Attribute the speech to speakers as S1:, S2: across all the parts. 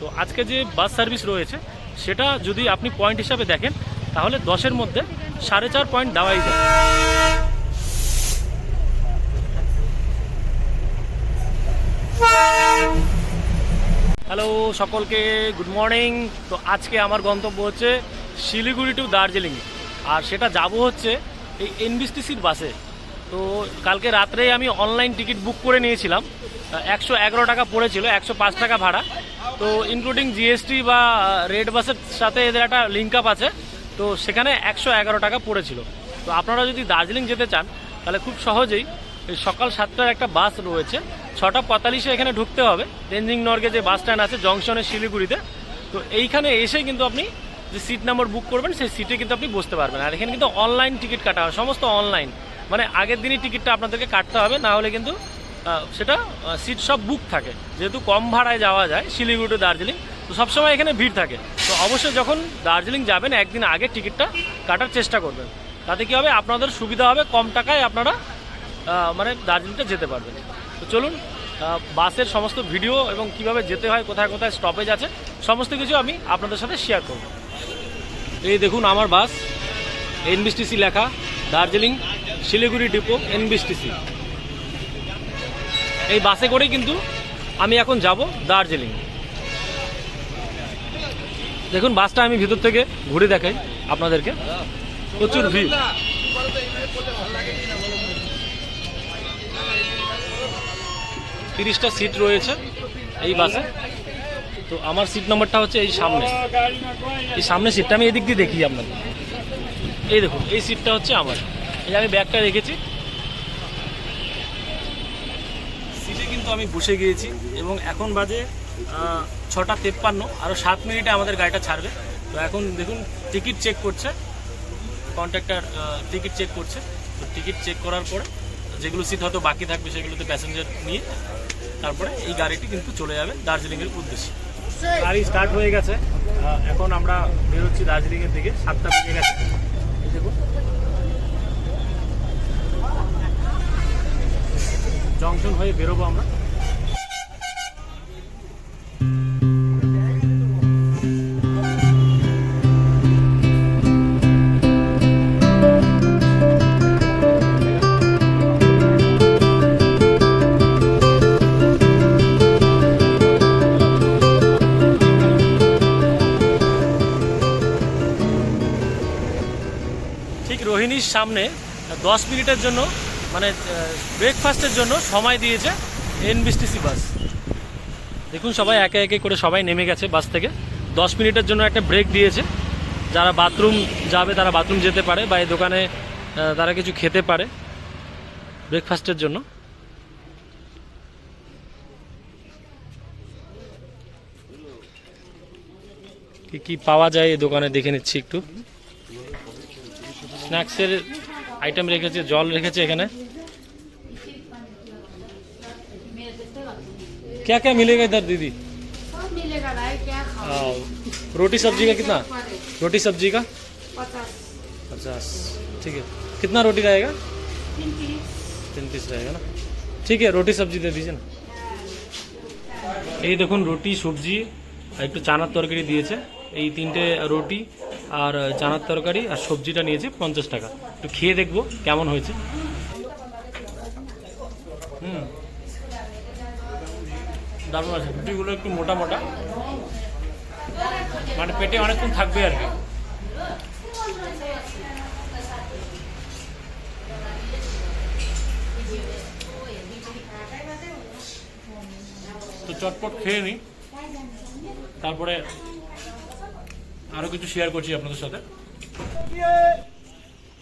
S1: তো আজকে যে বাস সার্ভিস রয়েছে সেটা যদি আপনি পয়েন্ট হিসাবে দেখেন তাহলে 10-এর মধ্যে 4.5 পয়েন্ট দেওয়াই যায়। হ্যালো সকলকে, গুড মর্নিং। তো আজকে আমার গন্তব্য হচ্ছে শিলিগুড়ি টু দার্জিলিং, আর সেটা যাব হচ্ছে এই এনবিএসটিসির বাসে। তো কালকে রাত্রে আমি অনলাইন টিকিট বুক করে নিয়েছিলাম, 111 টাকা পড়েছিল, 105 টাকা ভাড়া। তো ইনক্লুডিং জিএসটি বা রেড বাসের সাথে এদের একটা লিঙ্ক আপ আছে, তো সেখানে 111 টাকা পড়েছিল। তো আপনারা যদি দার্জিলিং যেতে চান তাহলে খুব সহজেই সকাল 7টার একটা বাস রয়েছে, 6:45 এখানে ঢুকতে হবে তেনজিং নর্গে যে বাস স্ট্যান্ড আছে জংশনে শিলিগুড়িতে। তো এইখানে এসে কিন্তু আপনি যে সিট নাম্বার বুক করবেন সেই সিটে কিন্তু আপনি বসতে পারবেন। আর এখানে কিন্তু অনলাইন টিকিট কাটা হয়, সমস্ত অনলাইন, মানে আগের দিনই টিকিটটা আপনাদেরকে কাটতে হবে, না হলে কিন্তু সেটা সিট সব বুক থাকে। যেহেতু কম ভাড়ায় যাওয়া যায় শিলিগুড়ি টু দার্জিলিং, তো সবসময় এখানে ভিড় থাকে। তো অবশ্যই যখন দার্জিলিং যাবেন একদিন আগে টিকিটটা কাটার চেষ্টা করবেন, তাতে কী হবে আপনাদের সুবিধা হবে, কম টাকায় আপনারা মানে দার্জিলিংটা যেতে পারবেন। তো চলুন বাসের সমস্ত ভিডিও এবং কিভাবে যেতে হয়, কোথায় কোথায় স্টপেজ আছে, সমস্ত কিছু আমি আপনাদের সাথে শেয়ার করব। এই দেখুন আমার বাস, এনবিএসটিসি লেখা, দার্জিলিং শিলিগুড়ি ডিপো এনবিএসটিসি। এই বাসে করেই কিন্তু আমি এখন যাব দার্জিলিং। দেখুন বাসটা আমি ভিতর থেকে ঘুরে দেখাই আপনাদেরকে, প্রচুর ভিড়। তিরিশটা সিট রয়েছে এই বাসে। তো আমার সিট নাম্বারটা হচ্ছে এই সামনে সিটটা, আমি এদিক দিয়ে দেখি আপনাদের। এই দেখুন এই সিটটা হচ্ছে আমার, এই আমি ব্যাগটা রেখেছি, সিটে কিন্তু আমি বসে গিয়েছি এবং এখন বাজে 6:53, আরও 7 মিনিটে আমাদের গাড়িটা ছাড়বে। তো এখন দেখুন টিকিট চেক করছে কন্ট্রাক্টর, টিকিট চেক করছে। তো টিকিট চেক করার পরে যেগুলো সিট হয়তো বাকি থাকবে সেগুলোতে প্যাসেঞ্জার নিয়ে তারপরে এই গাড়িটি কিন্তু চলে যাবে দার্জিলিংয়ের উদ্দেশ্যে। গাড়ি স্টার্ট হয়ে গেছে, এখন আমরা বেরোচ্ছি দার্জিলিংয়ের দিকে। 7টা বেজে গেছে, দেখুন জংশন হয়ে বেরোবো আমরা। ঠিক রোহিণীর সামনে 10 মিনিটের জন্য, মানে ব্রেকফাস্টের জন্য সময় দিয়েছে এনবিএসটিসি বাস। দেখুন সবাই একে একে করে সবাই নেমে গেছে বাস থেকে। 10 মিনিটের জন্য একটা ব্রেক দিয়েছে, যারা বাথরুম যাবে তারা বাথরুম যেতে পারে, বা এই দোকানে তারা কিছু খেতে পারে ব্রেকফাস্টের জন্য। কি কি পাওয়া যায় এই দোকানে দেখে নিচ্ছি একটু। স্ন্যাক্সের আইটেম রেখেছে, জল রেখেছে এখানে। क्या क्या मिलेगा इधर दीदी?
S2: सब मिलेगा भाई, क्या खाओ?
S1: रोटी सब्जी का कितना? रोटी सब्जी का
S2: 50
S1: 50, ठीक है। कितना रोटी रहेगा? 3 पीस रहेगा ना, ठीक है। रोटी सब्जी दे दीजिए ना। এই দেখুন রুটি সবজি আর একটু চানার তরকারি দিয়েছে। এই 3টে রুটি আর চানার তরকারি আর সবজিটা নিয়েছে 50 টাকা। একটু খেয়ে দেখবো কেমন হয়েছে। দারুণ আছে, রুটিগুলো একটু মোটা মোটা, মানে পেটে অনেকক্ষণ থাকবে আর কি। তো চটপট খেয়ে নিই, তারপরে আরও কিছু শেয়ার করছি আপনাদের সাথে।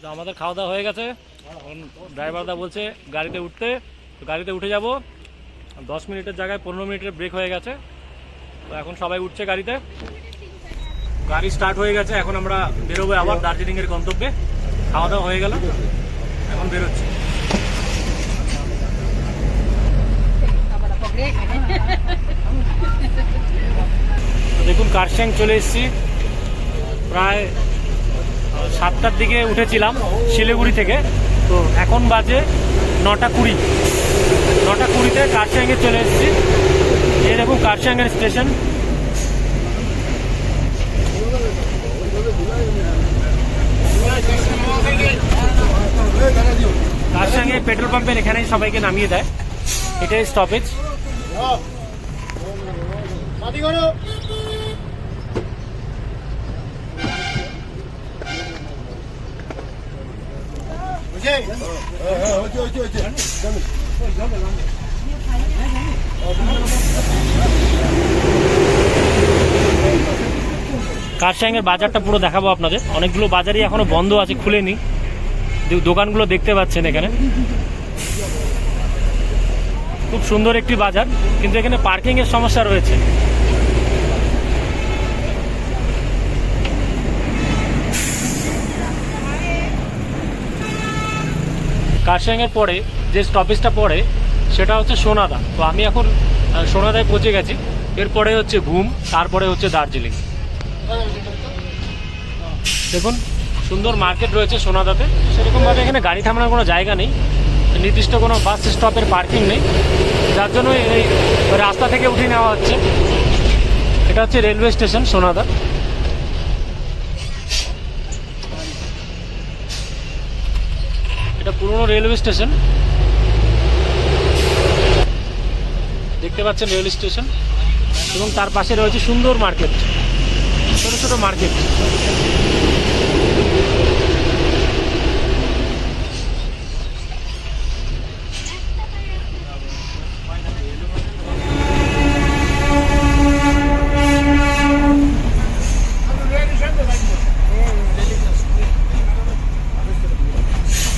S1: তো আমাদের খাওয়া দাওয়া হয়ে গেছে, এখন ড্রাইভারদা বলছে গাড়িতে উঠতে। তো গাড়িতে উঠে যাব, 10 মিনিটের জায়গায় 15 মিনিটের ব্রেক হয়ে গেছে। তো এখন সবাই উঠছে গাড়িতে, গাড়ি স্টার্ট হয়ে গেছে। এখন আমরা বেরোবো আবার দার্জিলিংয়ের গন্তব্যে। খাওয়া দাওয়া হয়ে গেল, এখন বেরোচ্ছি। দেখুন কার্শিয়াং চলে এসেছি, প্রায় 7টার দিকে উঠেছিলাম শিলিগুড়ি থেকে। তো এখন বাজে 9:20, 9:20-তে কার্শিয়াংয়ে চলে এসেছি। এই দেখুন কার্শিয়াংয়ের স্টেশন, তার সঙ্গে পেট্রোল পাম্পের এখানেই সবাইকে নামিয়ে দেয়, এটাই স্টপেজ। কারসাংয়ের বাজারটা পুরো দেখাবো আপনাদের। অনেকগুলো বাজারই এখনো বন্ধ আছে, খুলেনি। দোকানগুলো দেখতে পাচ্ছেন এখানে, খুব সুন্দর একটি বাজার, কিন্তু এখানে পার্কিং এর সমস্যা রয়েছে। কারসাংয়ের পরে যে স্টপেজটা পড়ে সেটা হচ্ছে সোনাদা। তো আমি এখন সোনাদায় পৌঁছে গেছি। এরপরে হচ্ছে ঘুম, তারপরে হচ্ছে দার্জিলিং। দেখুন সুন্দর মার্কেট রয়েছে সোনাদাতে। সেরকমভাবে এখানে গাড়ি থামানোর কোনো জায়গা নেই, নির্দিষ্ট কোনো বাস স্টপের পার্কিং নেই, যার জন্য এই রাস্তা থেকে উঠে নেওয়া হচ্ছে। এটা হচ্ছে রেলওয়ে স্টেশন সোনাদা। এটা পুরনো রেলওয়ে স্টেশন, দেখতে পাচ্ছেন রেল স্টেশন, এবং তার পাশে রয়েছে সুন্দর মার্কেট, ছোট ছোট মার্কেট।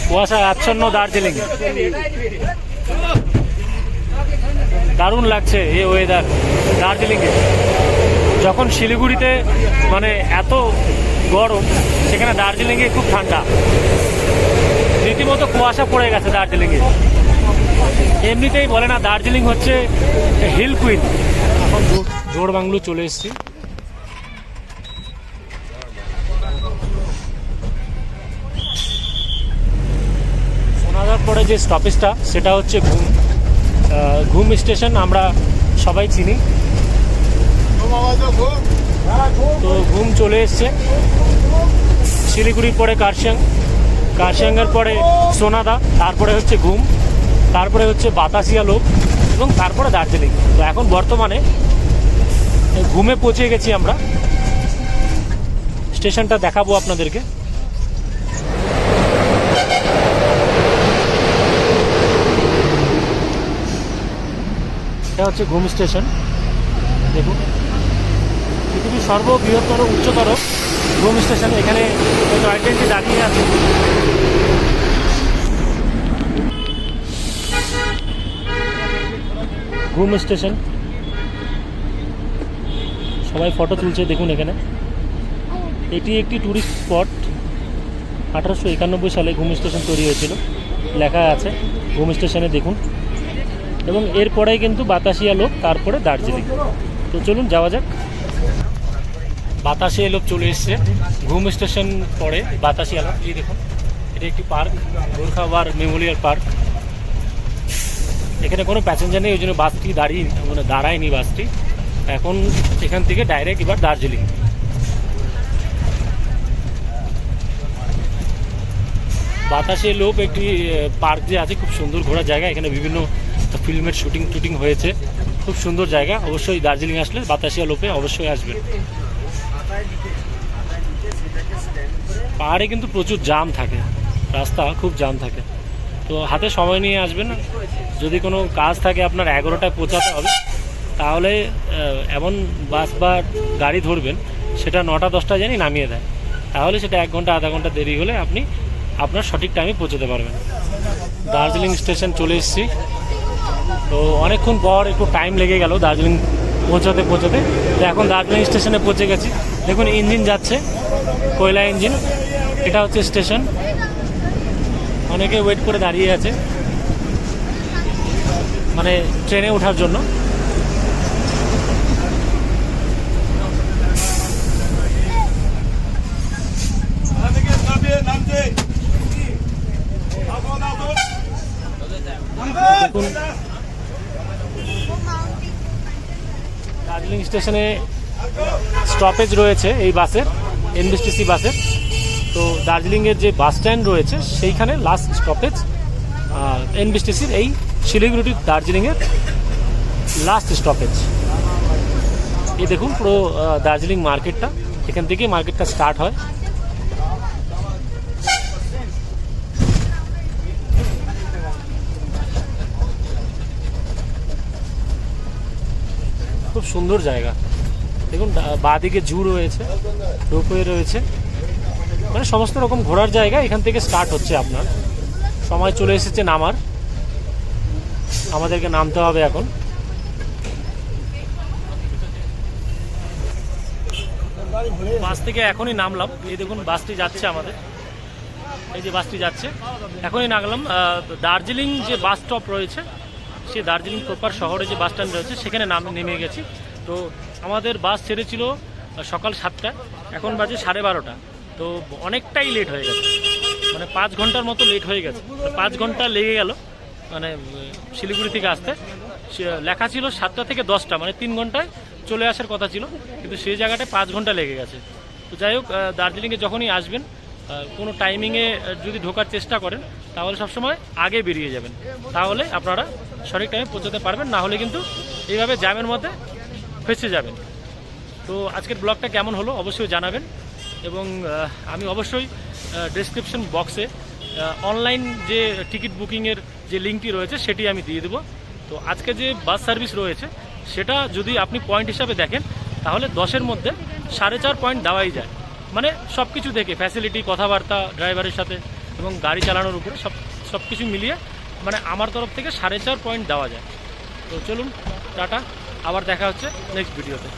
S1: কুয়াশায় আচ্ছন্ন দার্জিলিং, দারুণ লাগছে এই ওয়েদার দার্জিলিংয়ে। যখন শিলিগুড়িতে মানে এত গরম, সেখানে দার্জিলিংয়ে খুব ঠান্ডা, রীতিমতো কুয়াশা পড়ে গেছে দার্জিলিংয়ে। এমনিতেই বলে না দার্জিলিং হচ্ছে হিল কুইন। এখন জোড় বাংলো চলে এসেছি। সোনাদার পরে যে স্টপেজটা সেটা হচ্ছে ঘুম। ঘুম স্টেশন আমরা সবাই চিনি। তো ঘুম চলে এসছে। শিলিগুড়ির পরে কারসাং, কারসাংয়ের পরে সোনাদা, তারপরে হচ্ছে ঘুম, তারপরে হচ্ছে বাতাসিয়া লোক, এবং তারপরে দার্জিলিং। তো এখন বর্তমানে ঘুমে পৌঁছে গেছি আমরা। স্টেশনটা দেখাবো আপনাদেরকে। এটা হচ্ছে ঘুম স্টেশন। দেখুন পৃথিবীর সর্ববৃহত্তর উচ্চতর ঘুম স্টেশন। এখানে টয় ট্রেনটি দাঁড়িয়ে আছে। ঘুম স্টেশন, সবাই ফটো তুলছে দেখুন এখানে। এটি একটি ট্যুরিস্ট স্পট। 1891 সালে ঘুম স্টেশন তৈরি হয়েছিল, লেখা আছে ঘুম স্টেশনে দেখুন। এবং এরপরেই কিন্তু বাতাসিয়া লোক, তারপরে দার্জিলিং। তো চলুন যাওয়া যাক। বাতাসিয়া লোক চলে এসছে। ঘুম স্টেশন পরে বাতাসিয়া লোক। এই দেখুন, এটা একটি park, Gorkha war memorial park. এখানে কোনো প্যাসেঞ্জার নেই, ওই জন্য বাসটি দাঁড়ায়নি বাসটি। এখন এখান থেকে ডাইরেক্ট এবার দার্জিলিং। বাতাসিয়া লোক একটি পার্ক যে আছে, খুব সুন্দর ঘোরার জায়গা। এখানে বিভিন্ন ফিল্মের শুটিং হয়েছে, খুব সুন্দর জায়গা। অবশ্যই দার্জিলিং আসলে বাতাসিয়া লোপে অবশ্যই আসবেন। পাহাড়ে কিন্তু প্রচুর জ্যাম থাকে, রাস্তা খুব জ্যাম থাকে। তো হাতে সময় নিয়ে আসবেন। যদি কোনো কাজ থাকে আপনার 11টায় পৌঁছাতে হবে, তাহলে এমন বাস বা গাড়ি ধরবেন সেটা 9টা-10টা জানি নামিয়ে দেয়। তাহলে সেটা 1 ঘন্টা আধা ঘন্টা দেরি হলে আপনি আপনার সঠিক টাইমে পৌঁছাতে পারবেন। দার্জিলিং স্টেশন চলে এসেছি। তো অনেকক্ষণ পর একটু টাইম লেগে গেল দার্জিলিং পৌঁছাতে। তো এখন দার্জিলিং স্টেশনে পৌঁছে গেছি। দেখুন ইঞ্জিন যাচ্ছে, কয়লা ইঞ্জিন। এটা হচ্ছে স্টেশন। অনেকে ওয়েট করে দাঁড়িয়ে আছে মানে ট্রেনে ওঠার জন্য। দেখুন দার্জিলিং স্টেশনে স্টপেজ রয়েছে এই বাসের। এনবিএসটিসি বাসের। তো দার্জিলিংয়ের যে বাস স্ট্যান্ড রয়েছে সেইখানে লাস্ট স্টপেজ এনবিএসটিসির এই শিলিগুড়ি টু দার্জিলিংয়ের লাস্ট স্টপেজ। এই দেখুন পুরো দার্জিলিং মার্কেটটা, এখান থেকেই মার্কেটটা স্টার্ট হয়। খুব সুন্দর জায়গা। দেখুন বাঁদিকে জু রয়েছে, রোপওয়ে রয়েছে, মানে সমস্ত রকম ঘোরার জায়গা এখান থেকে স্টার্ট হচ্ছে। আপনার সময় চলে এসেছে নামার, আমাদেরকে নামতে হবে এখন। বাস থেকে এখনই নামলাম, এই দেখুন বাসটি যাচ্ছে আমাদের, এই যে বাসটি যাচ্ছে, এখনই নামলাম। দার্জিলিং যে বাস স্টপ রয়েছে, সেই দার্জিলিং প্রপার শহরে যে বাস স্ট্যান্ড রয়েছে সেখানে নেমে গেছি। তো আমাদের বাস ছেড়েছিল সকাল 7টায়, এখন বাজে 12:30। তো অনেকটাই লেট হয়ে গেছে, মানে 5 ঘন্টার মতো লেট হয়ে গেছে। 5 ঘন্টা লেগে গেল মানে শিলিগুড়ি থেকে আসতে। লেখা ছিল 7টা থেকে 10টা, মানে 3 ঘন্টায় চলে আসার কথা ছিল, কিন্তু সেই জায়গাটায় 5 ঘন্টা লেগে গেছে। তো যাই হোক, দার্জিলিংয়ে যখনই আসবেন কোনো টাইমিংয়ে যদি ঢোকার চেষ্টা করেন তাহলে সবসময় আগে বেরিয়ে যাবেন, তাহলে আপনারা সঠিক টাইমে পৌঁছাতে পারবেন, না হলে কিন্তু এইভাবে জ্যামের মধ্যে ফেঁসে যাবেন। তো আজকের ব্লগটা কেমন হলো অবশ্যই জানাবেন, এবং আমি অবশ্যই ডেসক্রিপশন বক্সে অনলাইন যে টিকিট বুকিংয়ের যে লিঙ্কটি রয়েছে সেটি আমি দিয়ে দেবো। তো আজকে যে বাস সার্ভিস রয়েছে সেটা যদি আপনি পয়েন্ট হিসাবে দেখেন তাহলে 10-এর মধ্যে 4.5 পয়েন্ট দেওয়াই যায়, মানে সব কিছু দেখে ফ্যাসিলিটি, কথাবার্তা ড্রাইভারের সাথে এবং গাড়ি চালানোর উপরে সব কিছু মিলিয়ে মানে আমার তরফ থেকে 4.5 পয়েন্ট দেওয়া যায়। তো চলুন, টাটা, আবার দেখা হচ্ছে নেক্সট ভিডিওতে।